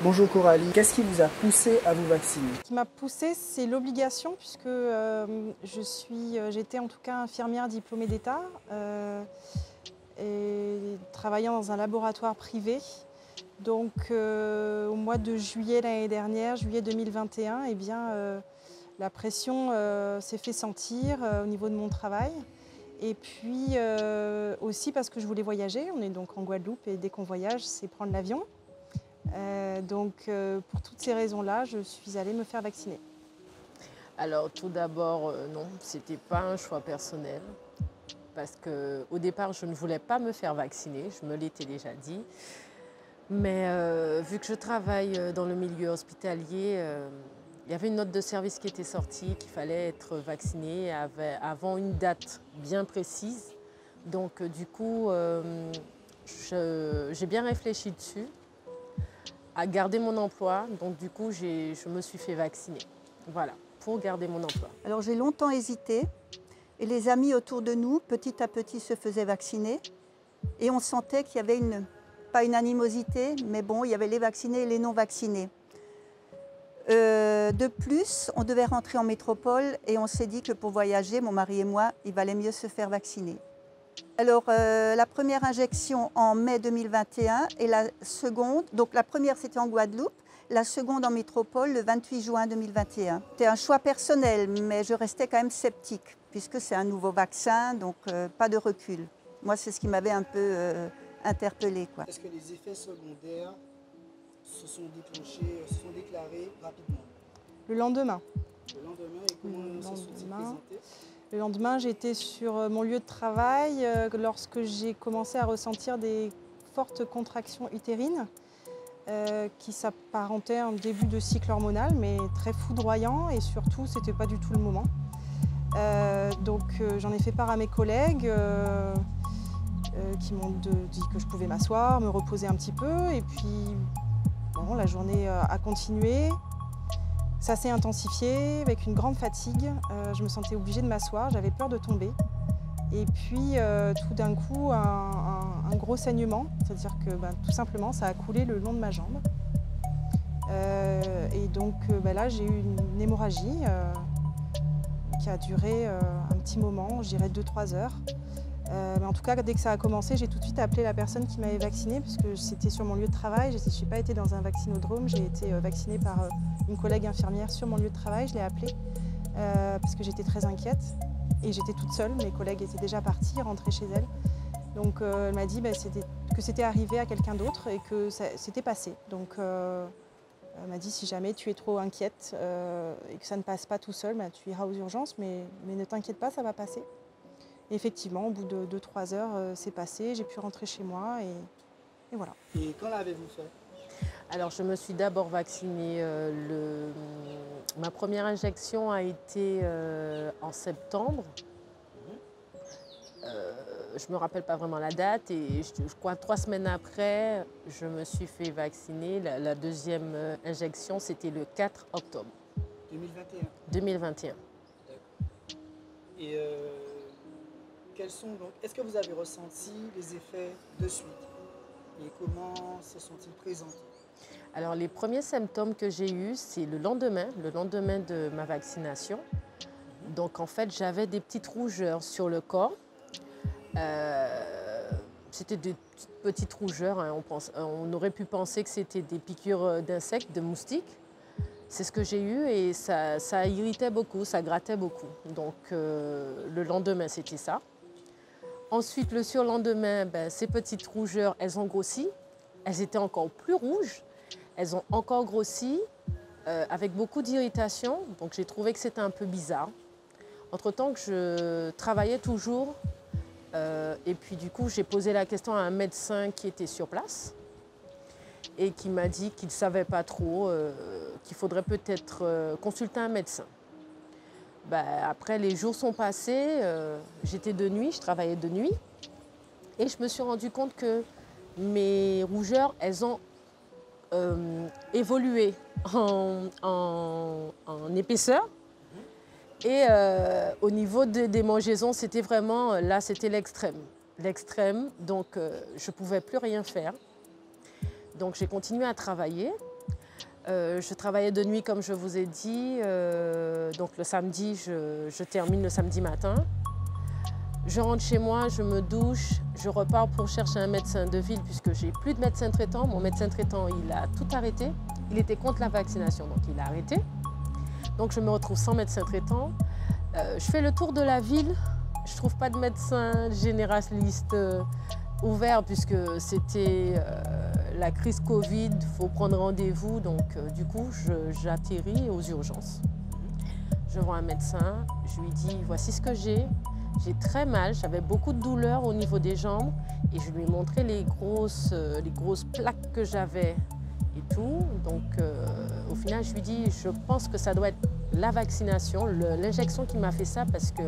Bonjour Coralie, qu'est-ce qui vous a poussé à vous vacciner? Ce qui m'a poussée, c'est l'obligation, puisque j'étais en tout cas infirmière diplômée d'État et travaillant dans un laboratoire privé. Donc au mois de juillet l'année dernière, juillet 2021, eh bien, la pression s'est fait sentir au niveau de mon travail. Et puis aussi parce que je voulais voyager. On est donc en Guadeloupe et dès qu'on voyage, c'est prendre l'avion. Pour toutes ces raisons-là, je suis allée me faire vacciner. Alors tout d'abord, non, ce n'était pas un choix personnel. Parce qu'au départ, je ne voulais pas me faire vacciner, je me l'étais déjà dit. Mais vu que je travaille dans le milieu hospitalier, il y avait une note de service qui était sortie, qu'il fallait être vacciné avant une date bien précise. Donc du coup, j'ai bien réfléchi dessus, à garder mon emploi. Donc du coup, je me suis fait vacciner. Voilà, pour garder mon emploi. Alors j'ai longtemps hésité et les amis autour de nous, petit à petit, se faisaient vacciner. Et on sentait qu'il y avait pas une animosité, mais bon, il y avait les vaccinés et les non vaccinés. De plus, on devait rentrer en métropole et on s'est dit que pour voyager, mon mari et moi, il valait mieux se faire vacciner. Alors, la première injection en mai 2021 et la seconde, donc la première c'était en Guadeloupe, la seconde en métropole le 28 juin 2021. C'était un choix personnel, mais je restais quand même sceptique, puisque c'est un nouveau vaccin, donc pas de recul. Moi, c'est ce qui m'avait un peu interpellée, quoi. Est-ce que les effets secondaires se sont déclenchés, se sont déclarés rapidement? Le lendemain. Le lendemain, et comment ça s'est présenté? Le lendemain, j'étais sur mon lieu de travail lorsque j'ai commencé à ressentir des fortes contractions utérines qui s'apparentaient à un début de cycle hormonal, mais très foudroyant et surtout, c'était pas du tout le moment. J'en ai fait part à mes collègues qui m'ont dit que je pouvais m'asseoir, me reposer un petit peu et puis bon, la journée a continué. Ça s'est intensifié avec une grande fatigue. Je me sentais obligée de m'asseoir, j'avais peur de tomber. Et puis tout d'un coup, un gros saignement, c'est-à-dire que tout simplement, ça a coulé le long de ma jambe. Là, j'ai eu une hémorragie qui a duré un petit moment, je dirais 2-3 heures. Mais en tout cas, dès que ça a commencé, j'ai tout de suite appelé la personne qui m'avait vaccinée, puisque c'était sur mon lieu de travail. Je n'ai pas été dans un vaccinodrome, j'ai été vaccinée par une collègue infirmière sur mon lieu de travail. Je l'ai appelée parce que j'étais très inquiète et j'étais toute seule. Mes collègues étaient déjà partis, rentrés chez elles. Donc elle m'a dit que c'était arrivé à quelqu'un d'autre et que c'était passé. Donc elle m'a dit si jamais tu es trop inquiète et que ça ne passe pas tout seul, tu iras aux urgences, mais ne t'inquiète pas, ça va passer. Et effectivement, au bout de 2-3 heures, c'est passé, j'ai pu rentrer chez moi et voilà. Et quand l'avez-vous fait? Alors, je me suis d'abord vaccinée. Ma première injection a été en septembre. Je ne me rappelle pas vraiment la date et je crois 3 semaines après, je me suis fait vacciner. La deuxième injection, c'était le 4 octobre. 2021? 2021. Et est-ce que vous avez ressenti les effets de suite? Et comment se sont-ils présentés? Alors, les premiers symptômes que j'ai eus, c'est le lendemain de ma vaccination. Donc, en fait, j'avais des petites rougeurs sur le corps. C'était des petites rougeurs. Hein. On aurait pu penser que c'était des piqûres d'insectes, de moustiques. C'est ce que j'ai eu et ça irritait beaucoup, ça grattait beaucoup. Donc, le lendemain, c'était ça. Ensuite, le surlendemain, ces petites rougeurs, elles ont grossi. Elles étaient encore plus rouges. Elles ont encore grossi. avec beaucoup d'irritation. Donc j'ai trouvé que c'était un peu bizarre. Entre-temps que je travaillais toujours, et puis du coup j'ai posé la question à un médecin qui était sur place et qui m'a dit qu'il ne savait pas trop, qu'il faudrait peut-être consulter un médecin. Après les jours sont passés, j'étais de nuit, je travaillais de nuit et je me suis rendu compte que mes rougeurs, elles ont évolué en épaisseur. Et au niveau des démangeaisons, c'était vraiment, là, c'était l'extrême. L'extrême, donc je ne pouvais plus rien faire. Donc j'ai continué à travailler. Je travaillais de nuit, comme je vous ai dit. Donc le samedi, je termine le samedi matin. Je rentre chez moi, je me douche, je repars pour chercher un médecin de ville puisque j'ai plus de médecin traitant. Mon médecin traitant, il a tout arrêté. Il était contre la vaccination, donc il a arrêté. Donc je me retrouve sans médecin traitant. Je fais le tour de la ville. Je ne trouve pas de médecin généraliste ouvert puisque c'était la crise Covid, il faut prendre rendez-vous. Donc du coup, j'atterris aux urgences. Je vois un médecin, je lui dis voici ce que j'ai. J'ai très mal, j'avais beaucoup de douleurs au niveau des jambes et je lui ai montré les grosses plaques que j'avais et tout. Donc au final, je lui dis je pense que ça doit être la vaccination, l'injection qui m'a fait ça parce que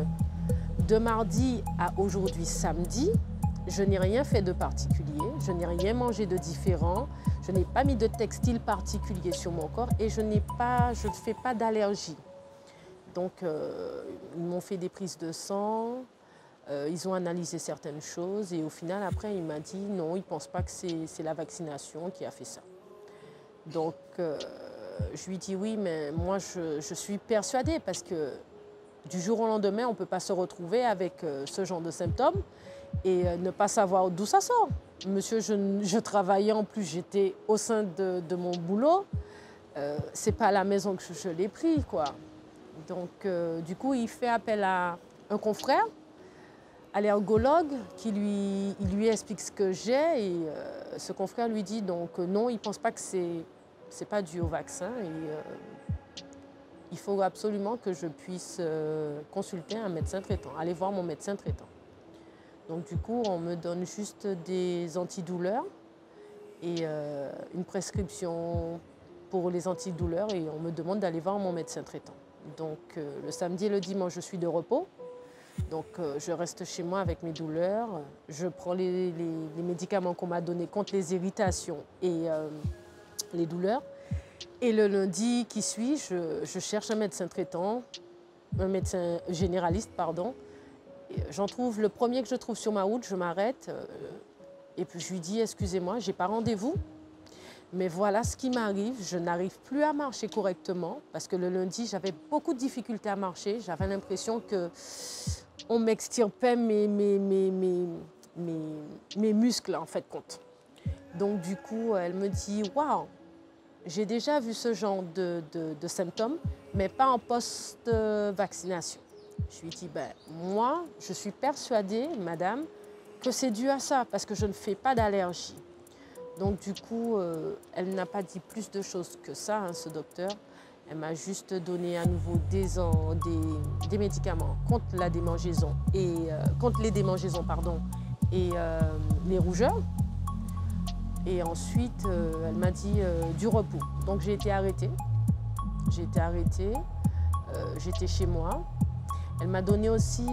de mardi à aujourd'hui samedi, je n'ai rien fait de particulier, je n'ai rien mangé de différent, je n'ai pas mis de textile particulier sur mon corps et je ne fais pas d'allergie. Donc, ils m'ont fait des prises de sang, ils ont analysé certaines choses et au final, après, il m'a dit non, il ne pense pas que c'est la vaccination qui a fait ça. Donc, je lui dis oui, mais moi, je suis persuadée parce que du jour au lendemain, on ne peut pas se retrouver avec ce genre de symptômes et ne pas savoir d'où ça sort. Monsieur, je travaillais en plus, j'étais au sein de mon boulot. C'est pas à la maison que je l'ai pris, quoi. Donc, du coup, il fait appel à un confrère, allergologue, qui lui explique ce que j'ai. Et ce confrère lui dit donc non, il ne pense pas que c'est pas dû au vaccin. Et il faut absolument que je puisse consulter un médecin traitant, aller voir mon médecin traitant. Donc, du coup, on me donne juste des antidouleurs et une prescription pour les antidouleurs et on me demande d'aller voir mon médecin traitant. Donc le samedi et le dimanche, je suis de repos. Donc je reste chez moi avec mes douleurs. Je prends les médicaments qu'on m'a donnés contre les irritations et les douleurs. Et le lundi qui suit, je cherche un médecin traitant, un médecin généraliste, pardon. J'en trouve le premier que je trouve sur ma route, je m'arrête. Et puis je lui dis, excusez-moi, je n'ai pas rendez-vous. Mais voilà ce qui m'arrive, je n'arrive plus à marcher correctement parce que le lundi, j'avais beaucoup de difficultés à marcher. J'avais l'impression qu'on m'extirpait mes muscles, en fait, compte. Donc, du coup, elle me dit « Waouh, j'ai déjà vu ce genre de symptômes, mais pas en post-vaccination. » Je lui dis ben, « Moi, je suis persuadée, madame, que c'est dû à ça parce que je ne fais pas d'allergie. » Donc du coup, elle n'a pas dit plus de choses que ça, hein, ce docteur. Elle m'a juste donné à nouveau des médicaments contre la démangeaison et contre les démangeaisons, pardon, et les rougeurs. Et ensuite, elle m'a dit du repos. Donc j'ai été arrêtée. J'étais chez moi. Elle m'a donné aussi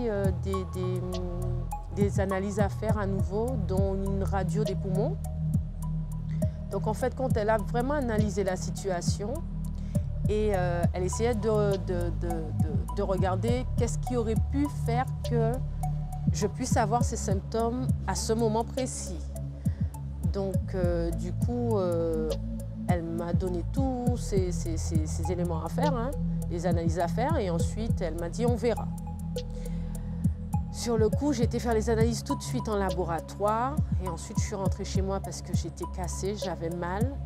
des analyses à faire à nouveau, dont une radio des poumons. Donc en fait, quand elle a vraiment analysé la situation et elle essayait de regarder qu'est-ce qui aurait pu faire que je puisse avoir ces symptômes à ce moment précis. Donc du coup, elle m'a donné tous ces éléments à faire, hein, les analyses à faire et ensuite elle m'a dit on verra. Sur le coup, j'ai été faire les analyses tout de suite en laboratoire et ensuite je suis rentrée chez moi parce que j'étais cassée, j'avais mal.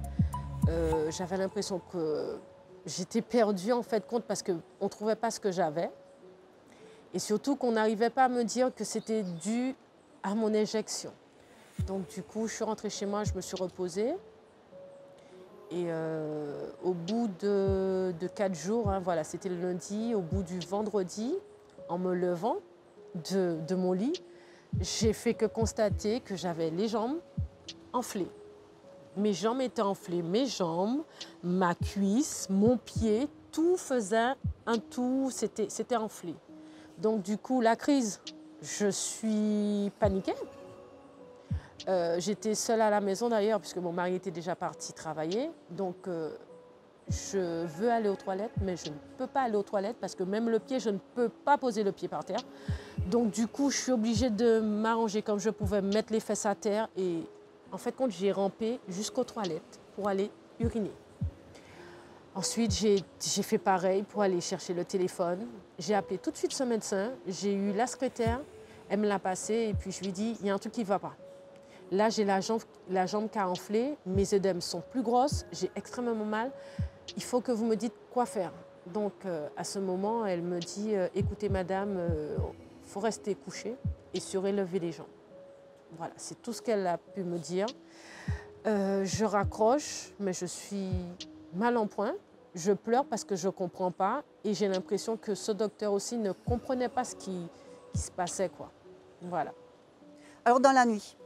J'avais l'impression que j'étais perdue en fait compte parce qu'on ne trouvait pas ce que j'avais. Et surtout qu'on n'arrivait pas à me dire que c'était dû à mon injection. Donc du coup, je suis rentrée chez moi, je me suis reposée. Et au bout de 4 jours, hein, voilà, c'était le lundi, au bout du vendredi, en me levant de mon lit, j'ai fait que constater que j'avais les jambes enflées. Mes jambes étaient enflées, mes jambes, ma cuisse, mon pied, tout faisait un tout, c'était enflé. Donc du coup, la crise, je suis paniquée. J'étais seule à la maison d'ailleurs, puisque mon mari était déjà parti travailler. Donc je veux aller aux toilettes, mais je ne peux pas aller aux toilettes parce que même le pied, je ne peux pas poser le pied par terre. Donc du coup, je suis obligée de m'arranger comme je pouvais, mettre les fesses à terre. Et en fait, quand j'ai rampé jusqu'aux toilettes pour aller uriner. Ensuite, j'ai fait pareil pour aller chercher le téléphone. J'ai appelé tout de suite ce médecin. J'ai eu la secrétaire, elle me l'a passé et puis je lui ai dit, il y a un truc qui ne va pas. Là, j'ai la jambe qui a enflé, mes œdèmes sont plus grosses, j'ai extrêmement mal. Il faut que vous me dites quoi faire. Donc, à ce moment, elle me dit, écoutez, madame, il faut rester couchée et surélever les jambes. Voilà, c'est tout ce qu'elle a pu me dire. Je raccroche, mais je suis mal en point. Je pleure parce que je ne comprends pas et j'ai l'impression que ce docteur aussi ne comprenait pas ce qui se passait, quoi. Voilà. Alors, dans la nuit,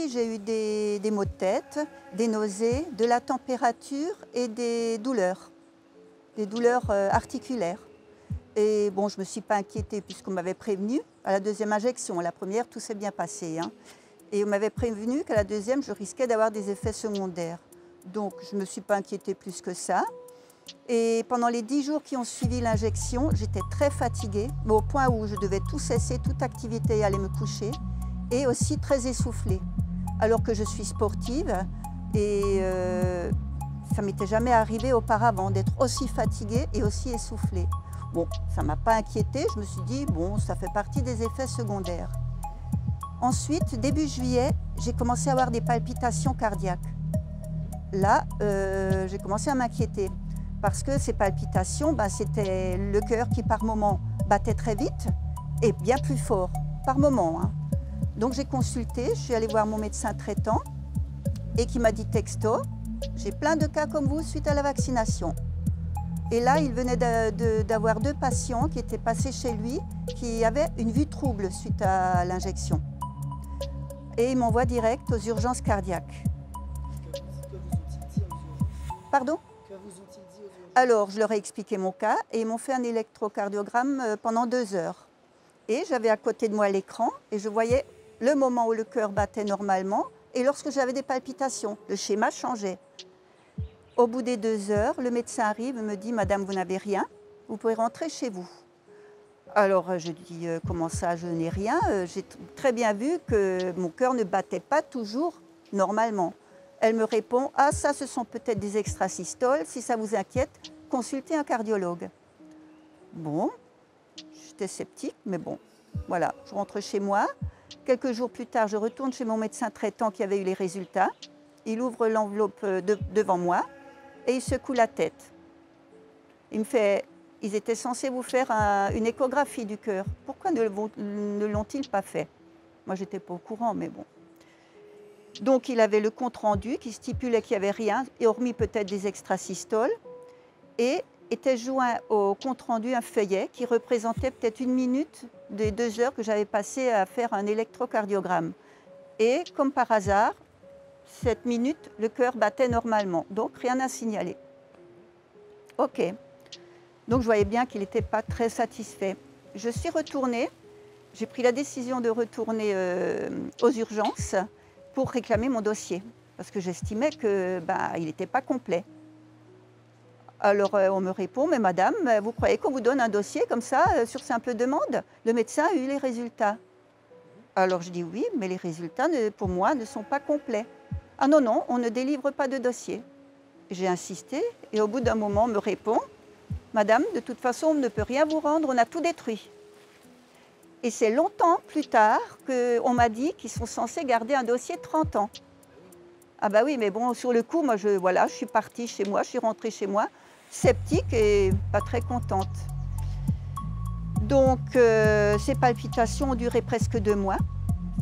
j'ai eu des maux de tête, des nausées, de la température et des douleurs articulaires. Et bon, je ne me suis pas inquiétée puisqu'on m'avait prévenu à la deuxième injection. La première, tout s'est bien passé, hein. Et on m'avait prévenu qu'à la deuxième, je risquais d'avoir des effets secondaires. Donc, je ne me suis pas inquiétée plus que ça. Et pendant les 10 jours qui ont suivi l'injection, j'étais très fatiguée, mais au point où je devais tout cesser, toute activité et aller me coucher. Et aussi très essoufflée, alors que je suis sportive et ça ne m'était jamais arrivé auparavant d'être aussi fatiguée et aussi essoufflée. Bon, ça ne m'a pas inquiétée, je me suis dit, bon, ça fait partie des effets secondaires. Ensuite, début juillet, j'ai commencé à avoir des palpitations cardiaques. Là, j'ai commencé à m'inquiéter parce que ces palpitations, c'était le cœur qui par moment battait très vite et bien plus fort, par moment, hein. Donc j'ai consulté, je suis allée voir mon médecin traitant et qui m'a dit texto, j'ai plein de cas comme vous suite à la vaccination. Et là, il venait d'avoir 2 patients qui étaient passés chez lui qui avaient une vue trouble suite à l'injection. Et il m'envoie direct aux urgences cardiaques. Que vous ont-ils dit aux urgences? Pardon? Que vous ont-ils dit aux urgences? Alors, je leur ai expliqué mon cas et ils m'ont fait un électrocardiogramme pendant 2 heures. Et j'avais à côté de moi l'écran et je voyais le moment où le cœur battait normalement et lorsque j'avais des palpitations, le schéma changeait. Au bout des 2 heures, le médecin arrive et me dit « Madame, vous n'avez rien, vous pouvez rentrer chez vous ». Alors je dis « Comment ça, je n'ai rien ?» J'ai très bien vu que mon cœur ne battait pas toujours normalement. Elle me répond « Ah, ça, ce sont peut-être des extrasystoles, si ça vous inquiète, consultez un cardiologue ». Bon, j'étais sceptique, mais bon, voilà, je rentre chez moi. Quelques jours plus tard, je retourne chez mon médecin traitant qui avait eu les résultats. Il ouvre l'enveloppe devant moi et il secoue la tête. Il me fait « Ils étaient censés vous faire une échographie du cœur. Pourquoi ne l'ont-ils pas fait ?» Moi, je n'étais pas au courant, mais bon. Donc, il avait le compte-rendu qui stipulait qu'il n'y avait rien, et hormis peut-être des extrasystoles. Et était joint au compte-rendu un feuillet qui représentait peut-être 1 minute des 2 heures que j'avais passé à faire un électrocardiogramme. Et comme par hasard, cette minute, le cœur battait normalement, donc rien à signaler. Ok, donc je voyais bien qu'il n'était pas très satisfait. Je suis retournée, j'ai pris la décision de retourner aux urgences pour réclamer mon dossier, parce que j'estimais qu'il n'était pas complet. Alors on me répond, mais madame, vous croyez qu'on vous donne un dossier comme ça, sur simple demande? Le médecin a eu les résultats. Alors je dis oui, mais les résultats pour moi ne sont pas complets. Ah non, non, on ne délivre pas de dossier. J'ai insisté et au bout d'un moment on me répond, madame, de toute façon on ne peut rien vous rendre, on a tout détruit. Et c'est longtemps plus tard qu'on m'a dit qu'ils sont censés garder un dossier de 30 ans. Ah bah oui, mais bon, sur le coup, moi je suis partie chez moi, je suis rentrée chez moi, sceptique et pas très contente. Donc, ces palpitations ont duré presque 2 mois.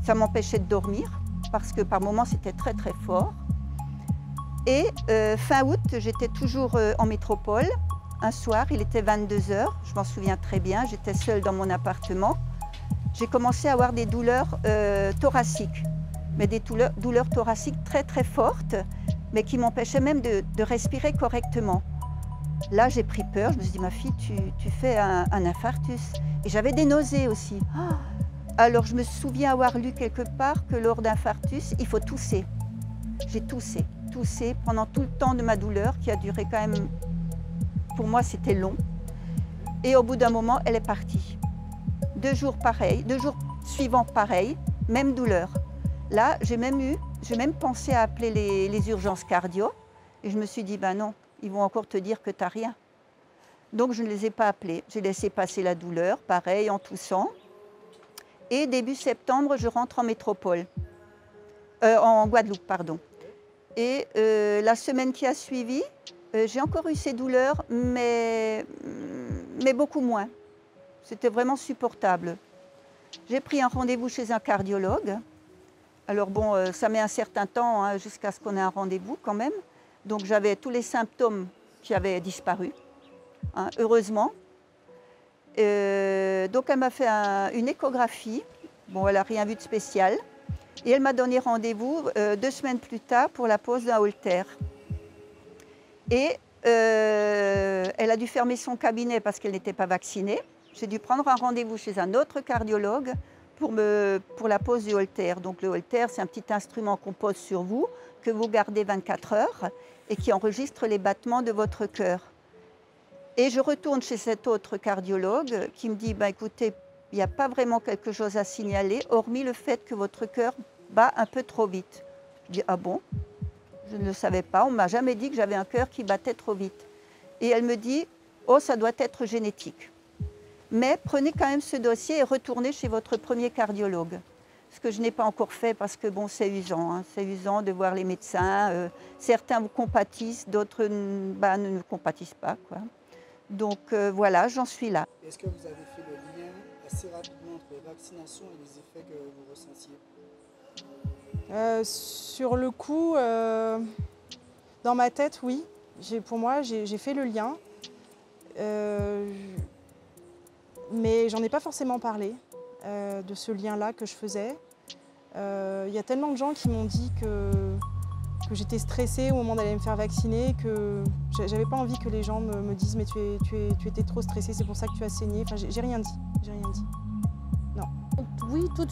Ça m'empêchait de dormir parce que par moments, c'était très très fort. Et fin août, j'étais toujours en métropole. Un soir, il était 22 h, je m'en souviens très bien, j'étais seule dans mon appartement. J'ai commencé à avoir des douleurs thoraciques, mais des douleurs thoraciques très très fortes, mais qui m'empêchaient même de respirer correctement. Là, j'ai pris peur, je me suis dit, ma fille, tu fais un infarctus. Et j'avais des nausées aussi. Alors, je me souviens avoir lu quelque part que lors d'infarctus, il faut tousser. J'ai toussé pendant tout le temps de ma douleur, qui a duré quand même, pour moi, c'était long. Et au bout d'un moment, elle est partie. 2 jours pareil, 2 jours suivants pareil, même douleur. Là, j'ai même pensé à appeler les urgences cardio. Et je me suis dit, ben non, ils vont encore te dire que tu n'as rien. Donc, je ne les ai pas appelés. J'ai laissé passer la douleur, pareil, en toussant. Et début septembre, je rentre en métropole. En Guadeloupe, pardon. Et la semaine qui a suivi, j'ai encore eu ces douleurs, mais beaucoup moins. C'était vraiment supportable. J'ai pris un rendez-vous chez un cardiologue. Alors bon, ça met un certain temps hein, jusqu'à ce qu'on ait un rendez-vous quand même. Donc j'avais tous les symptômes qui avaient disparu, hein, heureusement. Donc elle m'a fait une échographie. Bon, elle n'a rien vu de spécial. Et elle m'a donné rendez-vous 2 semaines plus tard pour la pose d'un holter. Et elle a dû fermer son cabinet parce qu'elle n'était pas vaccinée. J'ai dû prendre un rendez-vous chez un autre cardiologue pour la pose du holter. Donc le holter, c'est un petit instrument qu'on pose sur vous, que vous gardez 24 heures et qui enregistre les battements de votre cœur. Et je retourne chez cet autre cardiologue qui me dit, ben, écoutez, il n'y a pas vraiment quelque chose à signaler, hormis le fait que votre cœur bat un peu trop vite. Je dis, ah bon? Je ne le savais pas, on ne m'a jamais dit que j'avais un cœur qui battait trop vite. Et elle me dit, oh, ça doit être génétique. Mais prenez quand même ce dossier et retournez chez votre premier cardiologue. Ce que je n'ai pas encore fait parce que bon, c'est usant. Hein. C'est usant de voir les médecins. Certains vous compatissent, d'autres ne compatissent pas, quoi. Donc voilà, j'en suis là. Est-ce que vous avez fait le lien assez rapidement entre les vaccinations et les effets que vous ressentiez? Sur le coup, dans ma tête, oui. Pour moi, j'ai fait le lien. Mais j'en ai pas forcément parlé de ce lien-là que je faisais. Il y a tellement de gens qui m'ont dit que j'étais stressée au moment d'aller me faire vacciner, que j'avais pas envie que les gens me disent mais tu étais trop stressée, c'est pour ça que tu as saigné. Enfin, j'ai rien dit. Non. Oui, tout de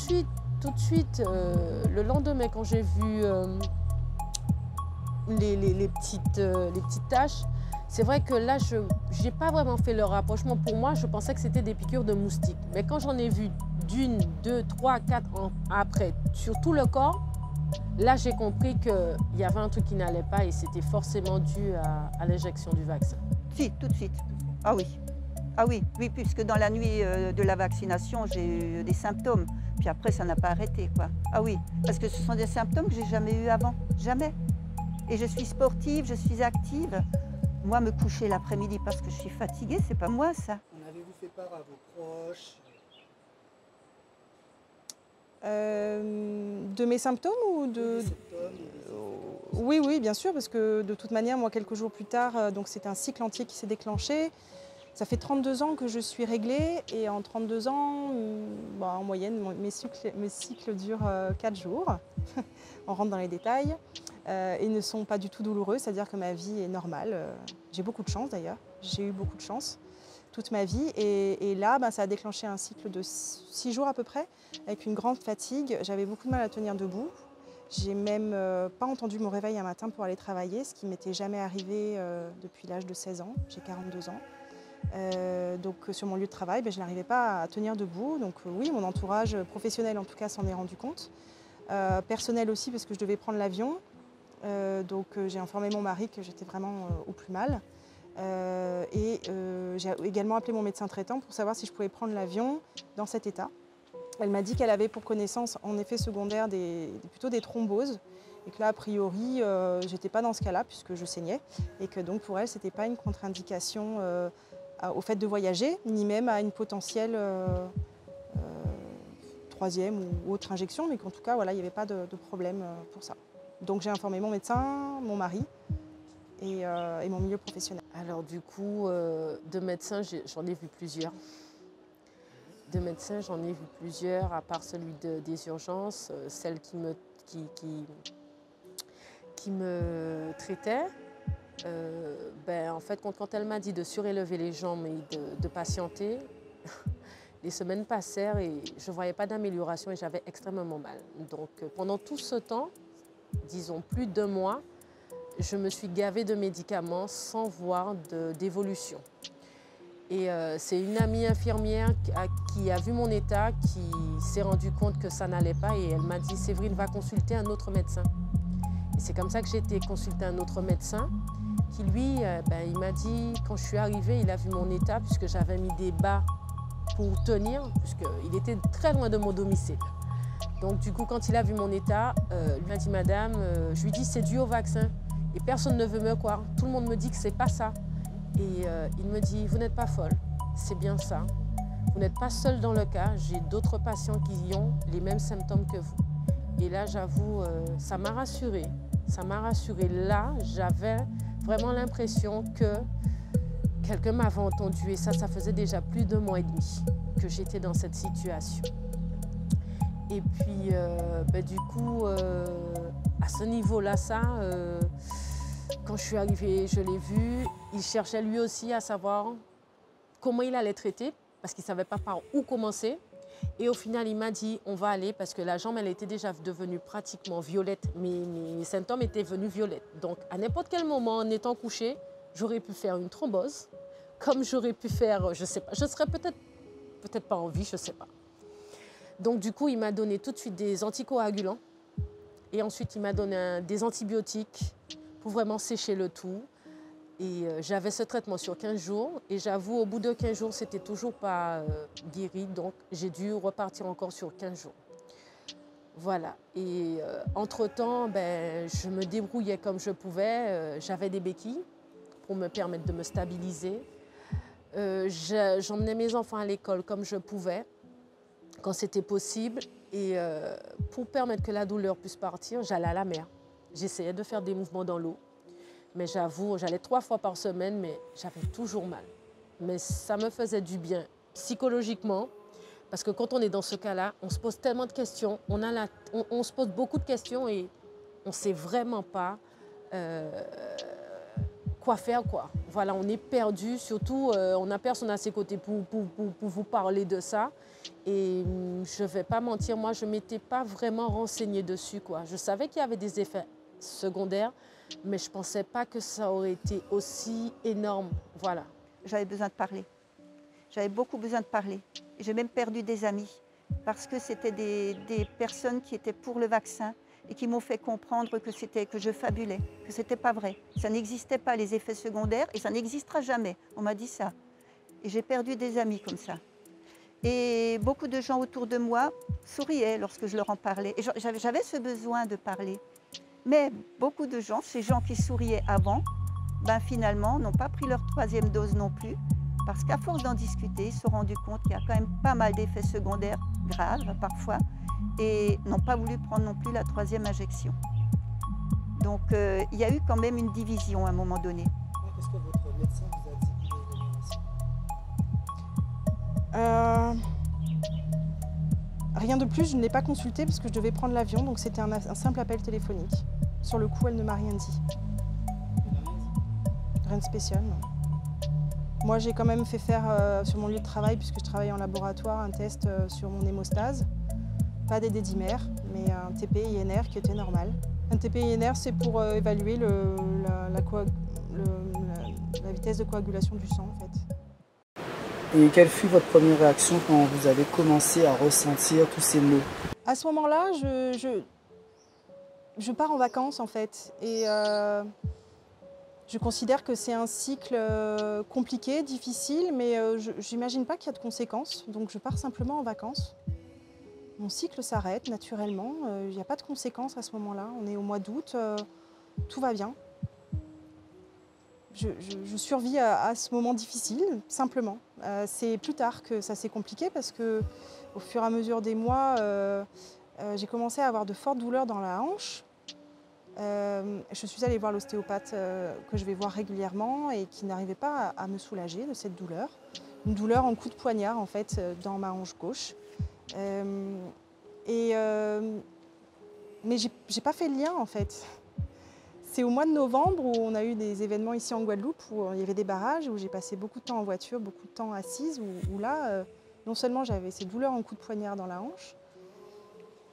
suite, le lendemain quand j'ai vu les petites taches, c'est vrai que là, je n'ai pas vraiment fait le rapprochement. Pour moi, je pensais que c'était des piqûres de moustiques. Mais quand j'en ai vu 1, 2, 3, 4 ans après sur tout le corps, là, j'ai compris qu'il y avait un truc qui n'allait pas et c'était forcément dû à l'injection du vaccin. Si, tout de suite. Ah oui. Ah oui, oui, puisque dans la nuit de la vaccination, j'ai eu des symptômes. Puis après, ça n'a pas arrêté, quoi. Ah oui, parce que ce sont des symptômes que j'ai jamais eu avant. Jamais. Et je suis sportive, je suis active. Moi, me coucher l'après-midi parce que je suis fatiguée, c'est pas moi, ça. En avez-vous fait part à vos proches? De mes symptômes ou de... Des symptômes, des effets? Oui, oui, bien sûr, parce que de toute manière, moi, quelques jours plus tard, donc c'est un cycle entier qui s'est déclenché. Ça fait 32 ans que je suis réglée et en 32 ans, en moyenne, mes cycles durent 4 jours. On rentre dans les détails. Ils ne sont pas du tout douloureux, c'est-à-dire que ma vie est normale. J'ai beaucoup de chance d'ailleurs, j'ai eu beaucoup de chance toute ma vie. Et là, ça a déclenché un cycle de 6 jours à peu près, avec une grande fatigue. J'avais beaucoup de mal à tenir debout. J'ai même pas entendu mon réveil un matin pour aller travailler, ce qui m'était jamais arrivé depuis l'âge de 16 ans. J'ai 42 ans. Donc sur mon lieu de travail, je n'arrivais pas à tenir debout. Donc oui, mon entourage professionnel en tout cas s'en est rendu compte. Personnel aussi parce que je devais prendre l'avion. Donc j'ai informé mon mari que j'étais vraiment au plus mal. J'ai également appelé mon médecin traitant pour savoir si je pouvais prendre l'avion dans cet état. Elle m'a dit qu'elle avait pour connaissance en effet secondaire plutôt des thromboses. Et que là, a priori, je n'étais pas dans ce cas-là puisque je saignais. Et que donc pour elle, ce n'était pas une contre-indication au fait de voyager, ni même à une potentielle troisième ou autre injection, mais qu'en tout cas, voilà, il n'y avait pas de problème pour ça. Donc j'ai informé mon médecin, mon mari et mon milieu professionnel. Alors du coup, de médecins, j'en ai vu plusieurs. De médecins, j'en ai vu plusieurs, à part celui des urgences, celle qui me traitait. En fait, quand elle m'a dit de surélever les jambes et de patienter, les semaines passèrent et je ne voyais pas d'amélioration et j'avais extrêmement mal. Donc pendant tout ce temps, disons plus de 2 mois, je me suis gavée de médicaments sans voir d'évolution. Et c'est une amie infirmière qui a vu mon état, qui s'est rendue compte que ça n'allait pas et elle m'a dit « Séverine, va consulter un autre médecin ». Et c'est comme ça que j'ai été consulter un autre médecin qui, lui, il m'a dit, quand je suis arrivée, il a vu mon état puisque j'avais mis des bas pour tenir, puisqu'il était très loin de mon domicile. Donc du coup, quand il a vu mon état, il m'a dit « Madame, je lui dis c'est dû au vaccin et personne ne veut me croire. Tout le monde me dit que c'est pas ça. » Et il me dit « Vous n'êtes pas folle, c'est bien ça. Vous n'êtes pas seule dans le cas, j'ai d'autres patients qui ont les mêmes symptômes que vous. » Et là, j'avoue, ça m'a rassurée. Ça m'a rassurée. Là, j'avais vraiment l'impression que quelqu'un m'avait entendu. Et ça faisait déjà plus de 2 mois et demi que j'étais dans cette situation. Et puis, du coup, à ce niveau-là, quand je suis arrivée, je l'ai vu. Il cherchait lui aussi à savoir comment il allait traiter, parce qu'il ne savait pas par où commencer. Et au final, il m'a dit, on va aller, parce que la jambe, elle était déjà devenue pratiquement violette. Mes symptômes étaient venus violettes. Donc, à n'importe quel moment, en étant couchée, j'aurais pu faire une thrombose, comme j'aurais pu faire, je ne sais pas, je serais peut-être pas en vie, je ne sais pas. Donc, du coup, il m'a donné tout de suite des anticoagulants. Et ensuite, il m'a donné des antibiotiques pour vraiment sécher le tout. Et j'avais ce traitement sur 15 jours. Et j'avoue, au bout de 15 jours, c'était toujours pas guéri. Donc, j'ai dû repartir encore sur 15 jours. Voilà. Et entre-temps, je me débrouillais comme je pouvais. J'avais des béquilles pour me permettre de me stabiliser. J'emmenais mes enfants à l'école comme je pouvais, quand c'était possible. Et pour permettre que la douleur puisse partir, j'allais à la mer. J'essayais de faire des mouvements dans l'eau. Mais j'avoue, j'allais 3 fois par semaine, mais j'avais toujours mal. Mais ça me faisait du bien psychologiquement, parce que quand on est dans ce cas-là, on se pose tellement de questions, on se pose beaucoup de questions et on ne sait vraiment pas quoi faire, quoi. Voilà, on est perdu, surtout on n'a personne à ses côtés pour vous parler de ça. Et je ne vais pas mentir, moi je ne m'étais pas vraiment renseignée dessus, quoi. Je savais qu'il y avait des effets secondaires, mais je ne pensais pas que ça aurait été aussi énorme. Voilà. J'avais besoin de parler. J'avais beaucoup besoin de parler. J'ai même perdu des amis parce que c'était des personnes qui étaient pour le vaccin et qui m'ont fait comprendre que je fabulais, que ce n'était pas vrai. Ça n'existait pas, les effets secondaires, et ça n'existera jamais. On m'a dit ça. Et j'ai perdu des amis comme ça. Et beaucoup de gens autour de moi souriaient lorsque je leur en parlais. Et j'avais ce besoin de parler. Mais beaucoup de gens, ces gens qui souriaient avant, finalement, n'ont pas pris leur 3e dose non plus, parce qu'à force d'en discuter, ils se sont rendus compte qu'il y a quand même pas mal d'effets secondaires graves parfois, et n'ont pas voulu prendre non plus la 3e injection. Donc il y a eu quand même une division à un moment donné. Qu'est-ce que votre médecin vous a dit qu'il devait venir ici ? Rien de plus, je ne l'ai pas consulté parce que je devais prendre l'avion, donc c'était un simple appel téléphonique. Sur le coup, elle ne m'a rien dit. Rien de spécial, non. Moi, j'ai quand même fait faire sur mon lieu de travail, puisque je travaille en laboratoire, un test sur mon hémostase. Pas des dédimères, mais un TP-INR qui était normal. Un TP-INR, c'est pour évaluer la vitesse de coagulation du sang, en fait. Et quelle fut votre première réaction quand vous avez commencé à ressentir tous ces maux? À ce moment-là, je pars en vacances, en fait. Et je considère que c'est un cycle compliqué, difficile, mais je n'imagine pas qu'il y a de conséquences. Donc je pars simplement en vacances. Mon cycle s'arrête naturellement. Il n'y a pas de conséquences à ce moment-là. On est au mois d'août. Tout va bien. Je survis à ce moment difficile, simplement. C'est plus tard que ça s'est compliqué parce qu'au fur et à mesure des mois, j'ai commencé à avoir de fortes douleurs dans la hanche. Je suis allée voir l'ostéopathe que je vais voir régulièrement et qui n'arrivait pas à me soulager de cette douleur. Une douleur en coup de poignard en fait dans ma hanche gauche. Mais j'ai pas fait le lien en fait. C'est au mois de novembre où on a eu des événements ici en Guadeloupe où il y avait des barrages, où j'ai passé beaucoup de temps en voiture, beaucoup de temps assise, où là, non seulement j'avais ces douleurs en coup de poignard dans la hanche,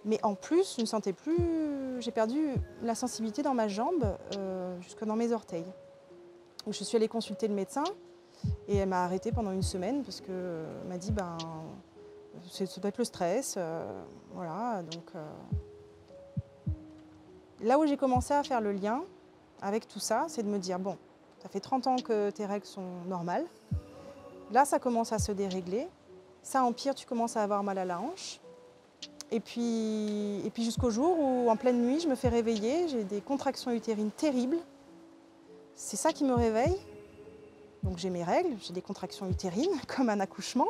mais en plus, je ne sentais plus, j'ai perdu la sensibilité dans ma jambe jusque dans mes orteils. Donc, je suis allée consulter le médecin et elle m'a arrêtée pendant une semaine parce qu'elle m'a dit ça doit être le stress. Voilà, donc, là où j'ai commencé à faire le lien avec tout ça, c'est de me dire, bon, ça fait 30 ans que tes règles sont normales. Là, ça commence à se dérégler. Ça empire, tu commences à avoir mal à la hanche. Et puis jusqu'au jour où, en pleine nuit, je me fais réveiller, j'ai des contractions utérines terribles. C'est ça qui me réveille. Donc j'ai mes règles, j'ai des contractions utérines, comme un accouchement,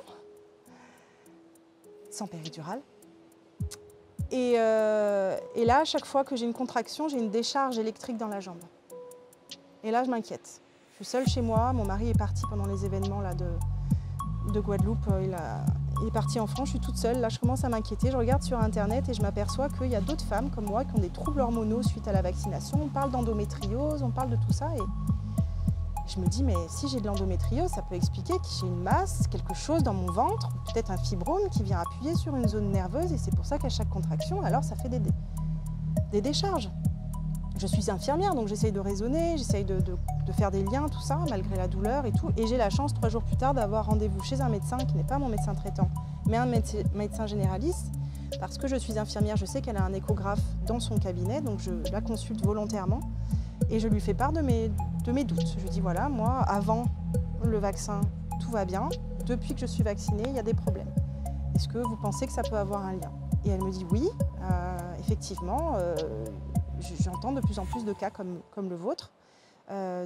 sans péridurale. Et là, à chaque fois que j'ai une contraction, j'ai une décharge électrique dans la jambe. Et là, je m'inquiète. Je suis seule chez moi, mon mari est parti pendant les événements là, de Guadeloupe, il est parti en France, je suis toute seule. Là, je commence à m'inquiéter, je regarde sur Internet et je m'aperçois qu'il y a d'autres femmes comme moi qui ont des troubles hormonaux suite à la vaccination. On parle d'endométriose, on parle de tout ça. Et je me dis, mais si j'ai de l'endométriose, ça peut expliquer que j'ai une masse, quelque chose dans mon ventre, peut-être un fibrome qui vient appuyer sur une zone nerveuse. Et c'est pour ça qu'à chaque contraction, alors ça fait des décharges. Je suis infirmière, donc j'essaye de raisonner, j'essaye de faire des liens, tout ça, malgré la douleur et tout. Et j'ai la chance, 3 jours plus tard, d'avoir rendez-vous chez un médecin qui n'est pas mon médecin traitant, mais un médecin généraliste. Parce que je suis infirmière, je sais qu'elle a un échographe dans son cabinet, donc je la consulte volontairement. Et je lui fais part de mes doutes. Je lui dis, voilà, moi, avant le vaccin, tout va bien. Depuis que je suis vaccinée, il y a des problèmes. Est-ce que vous pensez que ça peut avoir un lien? Et elle me dit, oui, effectivement, j'entends de plus en plus de cas comme le vôtre,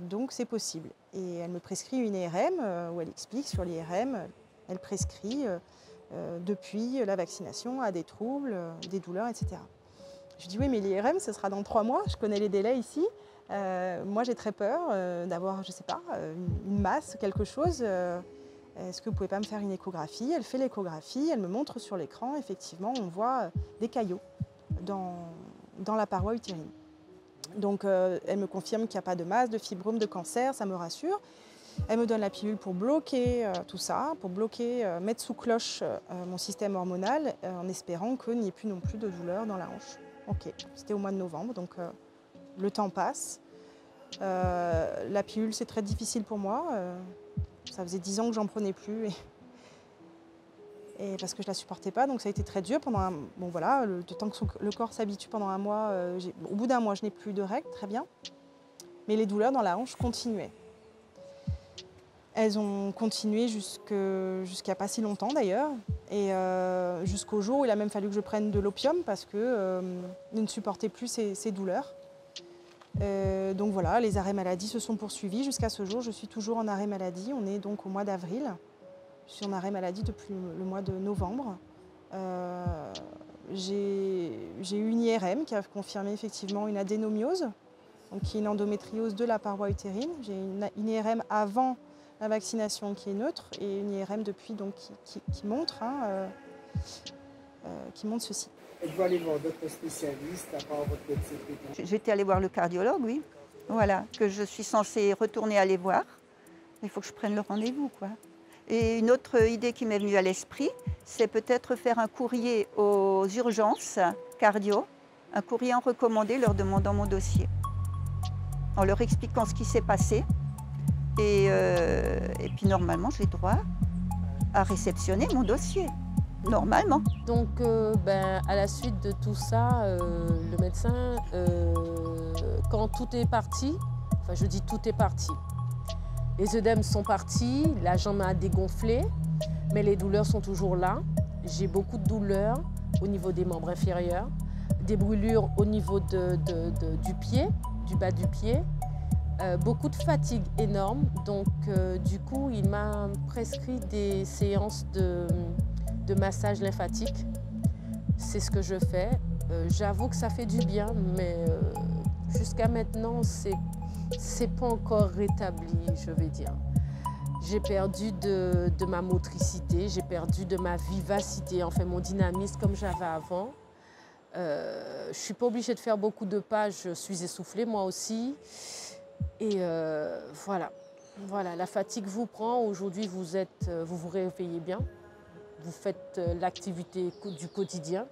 donc c'est possible. Et elle me prescrit une IRM, où elle explique sur l'IRM, elle prescrit depuis la vaccination à des troubles, des douleurs, etc. Je dis, oui, mais l'IRM, ce sera dans 3 mois, je connais les délais ici. Moi, j'ai très peur d'avoir, je ne sais pas, une masse, quelque chose. Est-ce que vous ne pouvez pas me faire une échographie? Elle fait l'échographie, elle me montre sur l'écran, effectivement, on voit des caillots dans la paroi utérine. Donc, elle me confirme qu'il n'y a pas de masse, de fibrome, de cancer, ça me rassure. Elle me donne la pilule pour bloquer tout ça, pour bloquer, mettre sous cloche mon système hormonal, en espérant qu'il n'y ait plus non plus de douleur dans la hanche. Ok, c'était au mois de novembre, donc le temps passe. La pilule, c'est très difficile pour moi. Ça faisait 10 ans que j'en prenais plus. Et parce que je ne la supportais pas, donc ça a été très dur pendant bon voilà, le temps que le corps s'habitue pendant 1 mois, au bout d'1 mois, je n'ai plus de règles, très bien. Mais les douleurs dans la hanche continuaient. Elles ont continué jusqu'à pas si longtemps d'ailleurs, et jusqu'au jour où il a même fallu que je prenne de l'opium parce que je ne supportais plus ces douleurs. Donc voilà, les arrêts maladie se sont poursuivis. Jusqu'à ce jour, je suis toujours en arrêt maladie. On est donc au mois d'avril. Je suis en arrêt maladie depuis le mois de novembre. J'ai eu une IRM qui a confirmé effectivement une adénomiose, donc qui est une endométriose de la paroi utérine. J'ai une IRM avant la vaccination qui est neutre et une IRM depuis donc, qui montre ceci. Êtes-vous allé voir d'autres spécialistes à part votre médecin traitant? J'étais allée voir le cardiologue, oui. Voilà, que je suis censée retourner aller voir. Il faut que je prenne le rendez-vous, quoi. Et une autre idée qui m'est venue à l'esprit, c'est peut-être faire un courrier aux urgences cardio, un courrier en recommandé leur demandant mon dossier, en leur expliquant ce qui s'est passé. Et puis normalement, j'ai droit à réceptionner mon dossier, normalement. Donc à la suite de tout ça, le médecin, quand tout est parti, enfin je dis tout est parti, les œdèmes sont partis, la jambe a dégonflé, mais les douleurs sont toujours là. J'ai beaucoup de douleurs au niveau des membres inférieurs, des brûlures au niveau du pied, du bas du pied, beaucoup de fatigue énorme. Donc du coup, il m'a prescrit des séances de massage lymphatique. C'est ce que je fais. J'avoue que ça fait du bien, mais jusqu'à maintenant, c'est pas encore rétabli, je vais dire. J'ai perdu de ma motricité, j'ai perdu de ma vivacité, enfin mon dynamisme comme j'avais avant. Je ne suis pas obligée de faire beaucoup de pas, je suis essoufflée moi aussi. Et voilà. Voilà, la fatigue vous prend. Aujourd'hui, vous vous réveillez bien, vous faites l'activité du quotidien.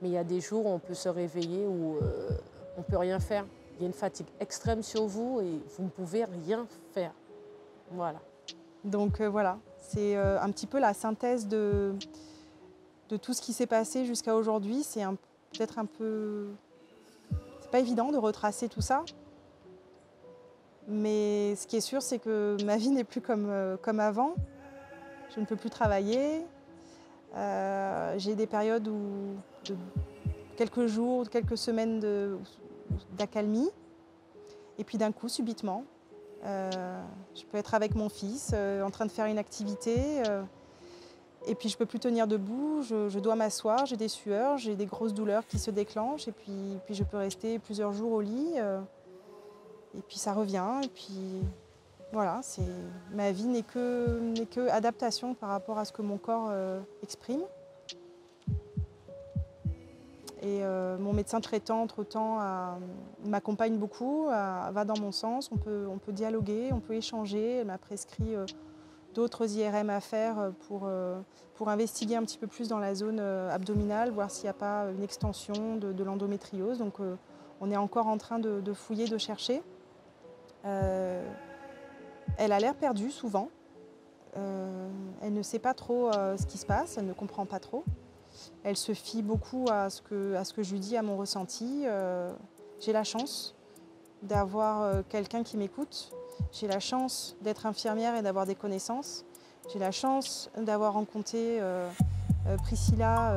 Mais il y a des jours où on peut se réveiller où on ne peut rien faire. Il y a une fatigue extrême sur vous et vous ne pouvez rien faire. Voilà. Donc voilà, c'est un petit peu la synthèse de tout ce qui s'est passé jusqu'à aujourd'hui. C'est peut-être un peu... C'est pas évident de retracer tout ça. Mais ce qui est sûr, c'est que ma vie n'est plus comme avant. Je ne peux plus travailler. J'ai des périodes de quelques jours, quelques semaines d'accalmie. Et puis d'un coup, subitement, je peux être avec mon fils, en train de faire une activité. Et puis je ne peux plus tenir debout, je dois m'asseoir, j'ai des sueurs, j'ai des grosses douleurs qui se déclenchent. Et puis je peux rester plusieurs jours au lit. Et puis ça revient. Et puis voilà, ma vie n'est que adaptation par rapport à ce que mon corps exprime. Et mon médecin traitant, entre-temps, m'accompagne beaucoup, va dans mon sens. On peut dialoguer, on peut échanger. Elle m'a prescrit d'autres IRM à faire pour investiguer un petit peu plus dans la zone abdominale, voir s'il n'y a pas une extension de l'endométriose. Donc on est encore en train de fouiller, de chercher. Elle a l'air perdue souvent. Elle ne sait pas trop ce qui se passe, elle ne comprend pas trop. Elle se fie beaucoup à ce que je lui dis, à mon ressenti. J'ai la chance d'avoir quelqu'un qui m'écoute. J'ai la chance d'être infirmière et d'avoir des connaissances. J'ai la chance d'avoir rencontré Priscilla,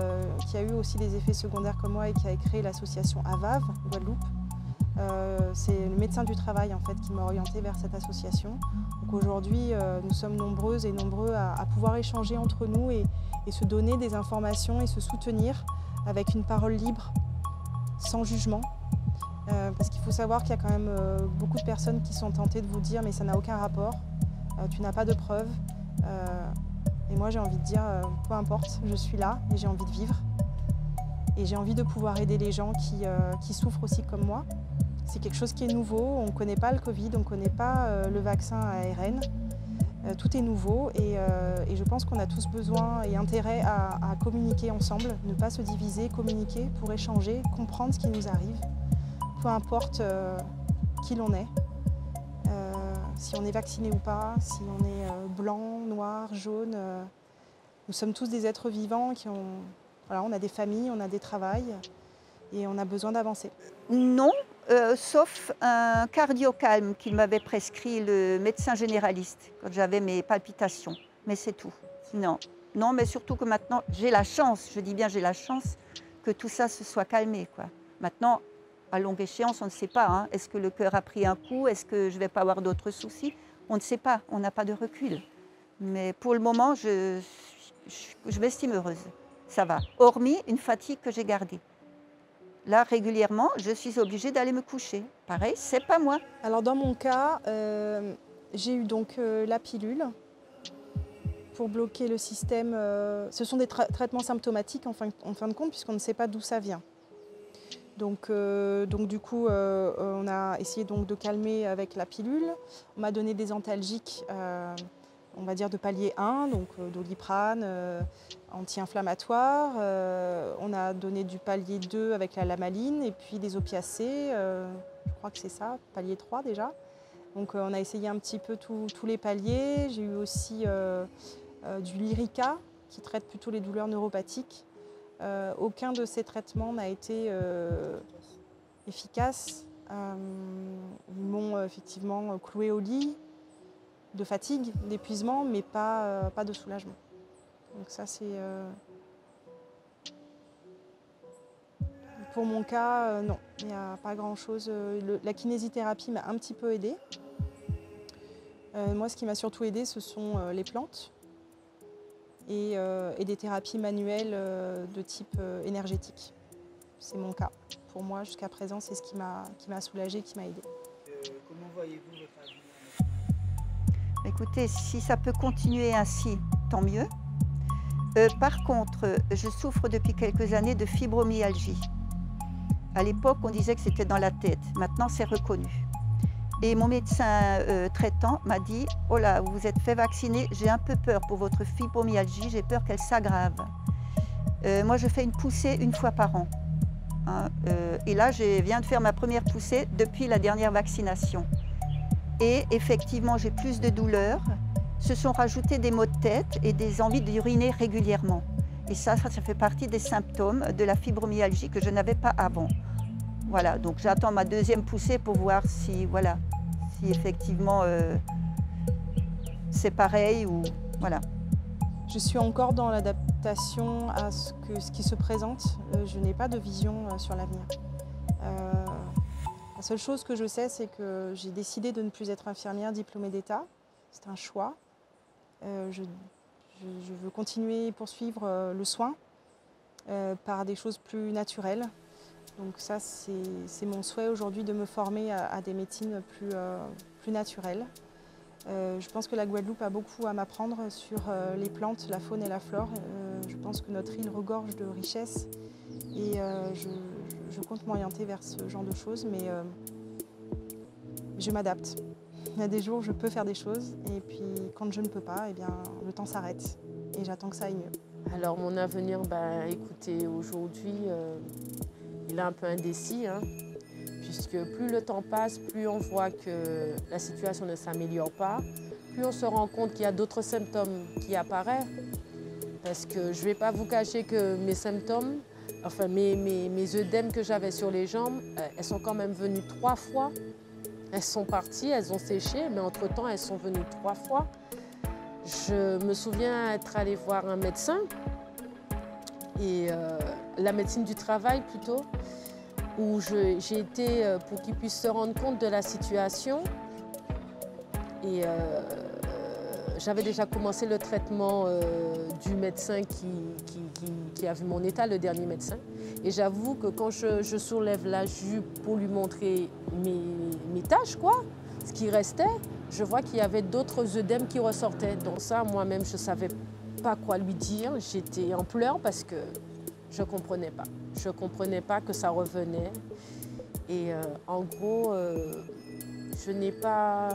qui a eu aussi des effets secondaires comme moi et qui a créé l'association AVAV, Guadeloupe. C'est le médecin du travail en fait, qui m'a orientée vers cette association. Donc aujourd'hui, nous sommes nombreuses et nombreux à pouvoir échanger entre nous et se donner des informations et se soutenir avec une parole libre, sans jugement. Parce qu'il faut savoir qu'il y a quand même beaucoup de personnes qui sont tentées de vous dire mais ça n'a aucun rapport, tu n'as pas de preuves. Et moi j'ai envie de dire peu importe, je suis là et j'ai envie de vivre. Et j'ai envie de pouvoir aider les gens qui souffrent aussi comme moi. C'est quelque chose qui est nouveau, on ne connaît pas le Covid, on ne connaît pas le vaccin à ARN. Tout est nouveau et je pense qu'on a tous besoin et intérêt à communiquer ensemble, ne pas se diviser, communiquer pour échanger, comprendre ce qui nous arrive, peu importe qui l'on est, si on est vacciné ou pas, si on est blanc, noir, jaune. Nous sommes tous des êtres vivants on a des familles, on a des travails et on a besoin d'avancer. Non, sauf un cardiocalme qu'il m'avait prescrit le médecin généraliste quand j'avais mes palpitations. Mais c'est tout. Non, mais surtout que maintenant, j'ai la chance, je dis bien j'ai la chance, que tout ça se soit calmé, quoi. Maintenant, à longue échéance, on ne sait pas. Hein. Est-ce que le cœur a pris un coup? Est-ce que je ne vais pas avoir d'autres soucis? On ne sait pas, on n'a pas de recul. Mais pour le moment, je m'estime heureuse. Ça va, hormis une fatigue que j'ai gardée. Là, régulièrement, je suis obligée d'aller me coucher. Pareil, c'est pas moi. Alors dans mon cas, j'ai eu donc la pilule pour bloquer le système. Ce sont des traitements symptomatiques en fin de compte, puisqu'on ne sait pas d'où ça vient. Donc du coup, on a essayé donc de calmer avec la pilule. On m'a donné des antalgiques, on va dire de palier 1, donc Doliprane, anti-inflammatoire. On a donné du palier 2 avec la lamaline et puis des opiacés, je crois que c'est ça, palier 3 déjà. Donc on a essayé un petit peu tous les paliers. J'ai eu aussi du Lyrica qui traite plutôt les douleurs neuropathiques. Aucun de ces traitements n'a été efficace. Ils m'ont effectivement cloué au lit, de fatigue, d'épuisement, mais pas de soulagement. Donc ça, c'est... Pour mon cas, non, il n'y a pas grand-chose. La kinésithérapie m'a un petit peu aidée. Moi, ce qui m'a surtout aidée, ce sont les plantes et des thérapies manuelles de type énergétique. c'est mon cas. Pour moi, jusqu'à présent, c'est ce qui m'a soulagée, qui m'a aidée. Comment voyez-vous votre avenir? Écoutez, si ça peut continuer ainsi, tant mieux. Par contre, je souffre depuis quelques années de fibromyalgie. À l'époque, on disait que c'était dans la tête. Maintenant, c'est reconnu. Et mon médecin traitant m'a dit « Oh là, vous vous êtes fait vacciner, j'ai un peu peur pour votre fibromyalgie, j'ai peur qu'elle s'aggrave. » Moi, je fais une poussée une fois par an. Hein, et là, je viens de faire ma première poussée depuis la dernière vaccination. Et effectivement, j'ai plus de douleurs. Se sont rajoutés des maux de tête et des envies d'uriner régulièrement. Et ça fait partie des symptômes de la fibromyalgie que je n'avais pas avant. Voilà, donc j'attends ma deuxième poussée pour voir si, voilà, si effectivement c'est pareil ou voilà. Je suis encore dans l'adaptation à ce qui se présente. Je n'ai pas de vision sur l'avenir. La seule chose que je sais, c'est que j'ai décidé de ne plus être infirmière diplômée d'État. C'est un choix. Je veux continuer et poursuivre le soin par des choses plus naturelles. Donc ça, c'est mon souhait aujourd'hui, de me former à des médecines plus naturelles. Je pense que la Guadeloupe a beaucoup à m'apprendre sur les plantes, la faune et la flore. Je pense que notre île regorge de richesses et je compte m'orienter vers ce genre de choses, mais je m'adapte. Il y a des jours où je peux faire des choses et puis quand je ne peux pas, eh bien, le temps s'arrête et j'attends que ça aille mieux. Alors mon avenir, écoutez, aujourd'hui, il est un peu indécis, hein, puisque plus le temps passe, plus on voit que la situation ne s'améliore pas, plus on se rend compte qu'il y a d'autres symptômes qui apparaissent. Parce que je ne vais pas vous cacher que mes symptômes, enfin mes œdèmes que j'avais sur les jambes, elles sont quand même venues 3 fois. Elles sont parties, elles ont séché, mais entre-temps, elles sont venues 3 fois. Je me souviens être allée voir un médecin, et la médecine du travail plutôt, où j'ai été pour qu'il puisse se rendre compte de la situation. Et j'avais déjà commencé le traitement du médecin qui a vu mon état, le dernier médecin. Et j'avoue que quand je soulève la jupe pour lui montrer mes taches, ce qui restait, je vois qu'il y avait d'autres œdèmes qui ressortaient. Donc ça, moi-même, je ne savais pas quoi lui dire. J'étais en pleurs parce que je ne comprenais pas. Je ne comprenais pas que ça revenait. Et en gros, je n'ai pas...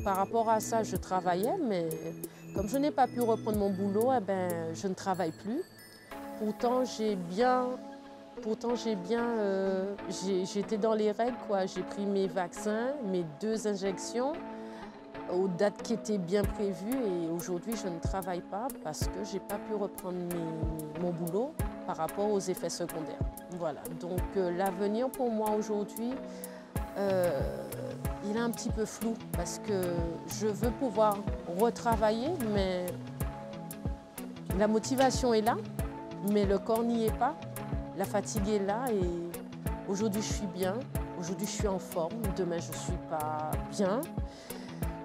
Par rapport à ça, je travaillais, mais comme je n'ai pas pu reprendre mon boulot, je ne travaille plus. Pourtant, j'étais dans les règles, J'ai pris mes vaccins, mes 2 injections, aux dates qui étaient bien prévues. Et aujourd'hui, je ne travaille pas parce que je n'ai pas pu reprendre mon boulot par rapport aux effets secondaires. Voilà, donc l'avenir pour moi aujourd'hui, il est un petit peu flou parce que je veux pouvoir retravailler, mais la motivation est là, mais le corps n'y est pas. La fatigue est là et aujourd'hui je suis bien, aujourd'hui je suis en forme, demain je ne suis pas bien.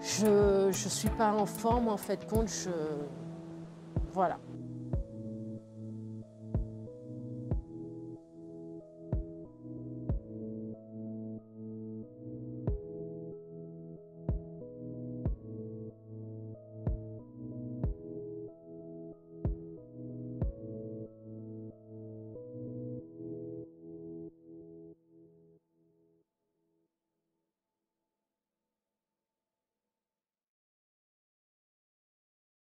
Je ne suis pas en forme en fait, voilà.